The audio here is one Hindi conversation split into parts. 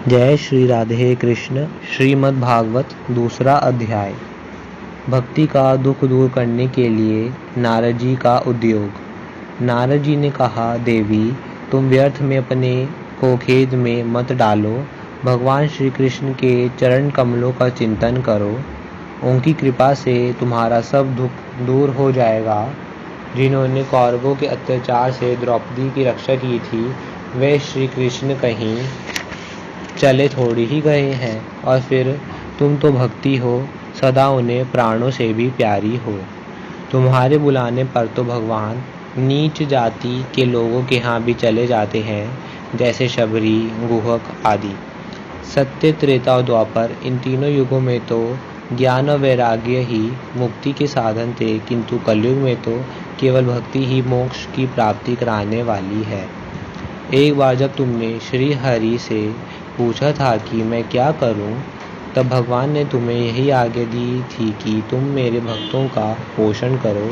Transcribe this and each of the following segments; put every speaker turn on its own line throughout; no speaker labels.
जय श्री राधे कृष्ण। श्रीमद् भागवत दूसरा अध्याय। भक्ति का दुख दूर करने के लिए नारद जी का उद्योग। नारद जी ने कहा, देवी तुम व्यर्थ में अपने को खेद में मत डालो। भगवान श्री कृष्ण के चरण कमलों का चिंतन करो। उनकी कृपा से तुम्हारा सब दुख दूर हो जाएगा। जिन्होंने कौरवों के अत्याचार से द्रौपदी की रक्षा की थी, वे श्री कृष्ण कहीं चले थोड़ी ही गए हैं, और फिर तुम तो भक्ति हो, सदा उन्हें प्राणों से भी प्यारी हो। तुम्हारे बुलाने पर तो भगवान नीच जाति के लोगों के यहाँ भी चले जाते हैं, जैसे शबरी, गुहक आदि। सत्य, त्रेता और द्वापर, इन तीनों युगों में तो ज्ञान और वैराग्य ही मुक्ति के साधन थे, किंतु कलयुग में तो केवल भक्ति ही मोक्ष की प्राप्ति कराने वाली है। एक बार जब तुमने श्री हरि से पूछा था कि मैं क्या करूं, तब भगवान ने तुम्हें यही आज्ञा दी थी कि तुम मेरे भक्तों का पोषण करो,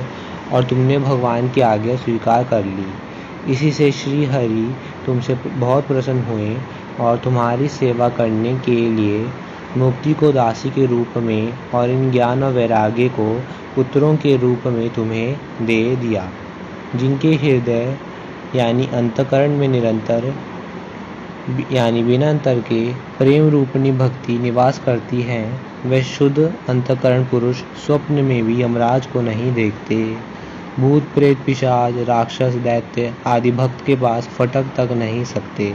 और तुमने भगवान की आज्ञा स्वीकार कर ली। इसी से श्री हरि तुमसे बहुत प्रसन्न हुए और तुम्हारी सेवा करने के लिए मुक्ति को दासी के रूप में और इन ज्ञान और वैराग्य को पुत्रों के रूप में तुम्हें दे दिया। जिनके हृदय यानी अंतःकरण में निरंतर यानी बिना अंतर के प्रेम रूपनी भक्ति निवास करती है, वे शुद्ध अंतःकरण पुरुष स्वप्न में भी यमराज को नहीं देखते। भूत प्रेत पिशाच राक्षस दैत्य आदि भक्त के पास फटक तक नहीं सकते।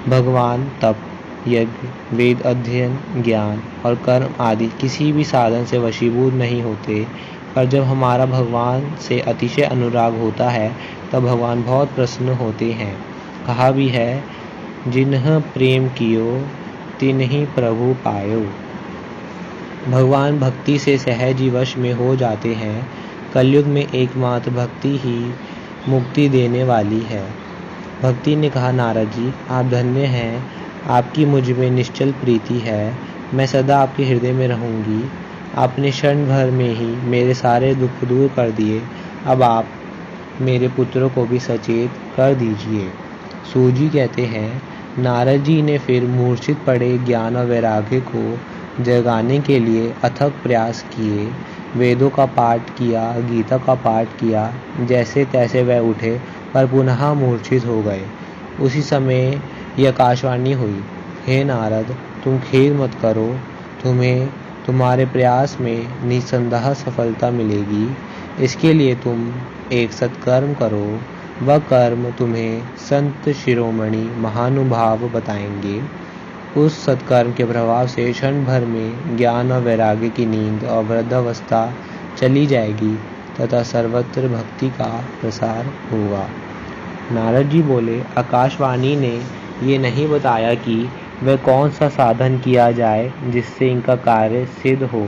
भगवान तप, यज्ञ, वेद अध्ययन, ज्ञान और कर्म आदि किसी भी साधन से वशीभूत नहीं होते, पर जब हमारा भगवान से अतिशय अनुराग होता है, तब भगवान बहुत प्रसन्न होते हैं। कहा भी है, जिन्ह प्रेम कियो तिन्हि प्रभु पायो। भगवान भक्ति से सहज ही वश में हो जाते हैं। कलयुग में एकमात्र भक्ति ही मुक्ति देने वाली है। भक्ति ने कहा, नारद जी आप धन्य हैं, आपकी मुझ में निश्चल प्रीति है। मैं सदा आपके हृदय में रहूंगी। आपने क्षण भर में ही मेरे सारे दुख दूर कर दिए। अब आप मेरे पुत्रों को भी सचेत कर दीजिए। सूजी कहते हैं, नारद जी ने फिर मूर्छित पड़े ज्ञान और वैराग्य को जगाने के लिए अथक प्रयास किए। वेदों का पाठ किया, गीता का पाठ किया, जैसे तैसे वह उठे, पर पुनः मूर्छित हो गए। उसी समय यह आकाशवाणी हुई, हे नारद तुम खेद मत करो, तुम्हें तुम्हारे प्रयास में निसंदेह सफलता मिलेगी। इसके लिए तुम एक सत्कर्म करो। वह कर्म तुम्हें संत शिरोमणि महानुभाव बताएंगे। उस सत्कर्म के प्रभाव से क्षण भर में ज्ञान और वैराग्य की नींद और वृद्धावस्था चली जाएगी तथा सर्वत्र भक्ति का प्रसार होगा। नारद जी बोले, आकाशवाणी ने ये नहीं बताया कि वह कौन सा साधन किया जाए जिससे इनका कार्य सिद्ध हो।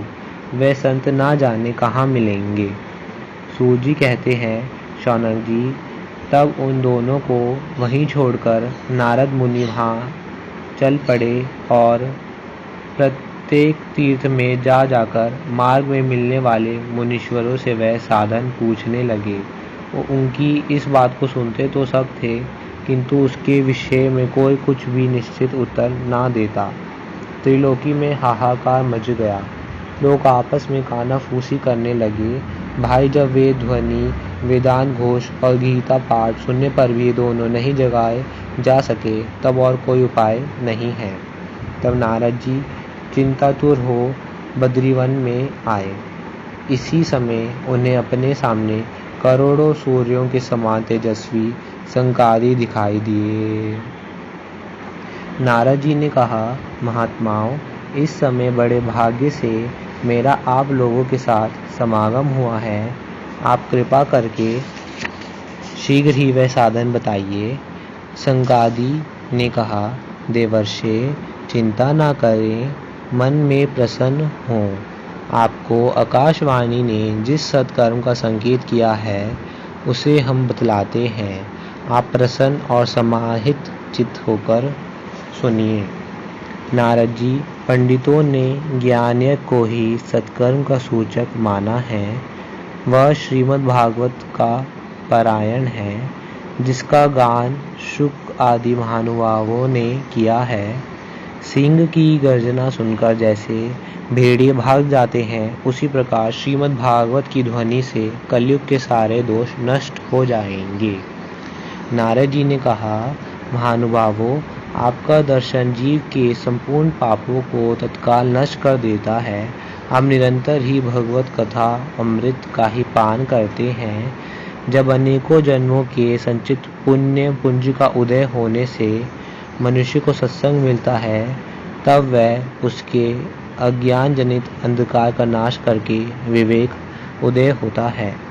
वह संत ना जाने कहाँ मिलेंगे। सूजी कहते हैं, शौनक जी तब उन दोनों को वहीं छोड़कर नारद मुनि वहाँ चल पड़े और प्रत्येक तीर्थ में जाकर मार्ग में मिलने वाले मुनीश्वरों से वह साधन पूछने लगे। वो उनकी इस बात को सुनते तो सब थे, किंतु उसके विषय में कोई कुछ भी निश्चित उत्तर ना देता। त्रिलोकी में हाहाकार मच गया। लोग आपस में कानाफूसी करने लगे। भाई जब वेद ध्वनि, वेदांत घोष और गीता पाठ सुनने पर भी दोनों नहीं जगाए जा सके, तब और कोई उपाय नहीं है। तब नारद जी चिंतातुर हो बद्रीवन में आए। इसी समय उन्हें अपने सामने करोड़ों सूर्यों के समान तेजस्वी संकारी दिखाई दिए। नारद जी ने कहा, महात्माओं इस समय बड़े भाग्य से मेरा आप लोगों के साथ समागम हुआ है। आप कृपा करके शीघ्र ही वह साधन बताइए। संगादी ने कहा, देवर्षे चिंता ना करें, मन में प्रसन्न हो। आपको आकाशवाणी ने जिस सत्कर्म का संकेत किया है, उसे हम बतलाते हैं। आप प्रसन्न और समाहित चित्त होकर सुनिए। नारद जी, पंडितों ने ज्ञानयज्ञ को ही सत्कर्म का सूचक माना है। वह श्रीमद् भागवत का पारायण है, जिसका गान शुक आदि महानुभावों ने किया है। सिंह की गर्जना सुनकर जैसे भेड़िए भाग जाते हैं, उसी प्रकार श्रीमद् भागवत की ध्वनि से कलयुग के सारे दोष नष्ट हो जाएंगे। नारद जी ने कहा, महानुभावों, आपका दर्शन जीव के संपूर्ण पापों को तत्काल नष्ट कर देता है। हम निरंतर ही भगवत कथा अमृत का ही पान करते हैं। जब अनेकों जन्मों के संचित पुण्य पुंज का उदय होने से मनुष्य को सत्संग मिलता है, तब वह उसके अज्ञान जनित अंधकार का नाश करके विवेक उदय होता है।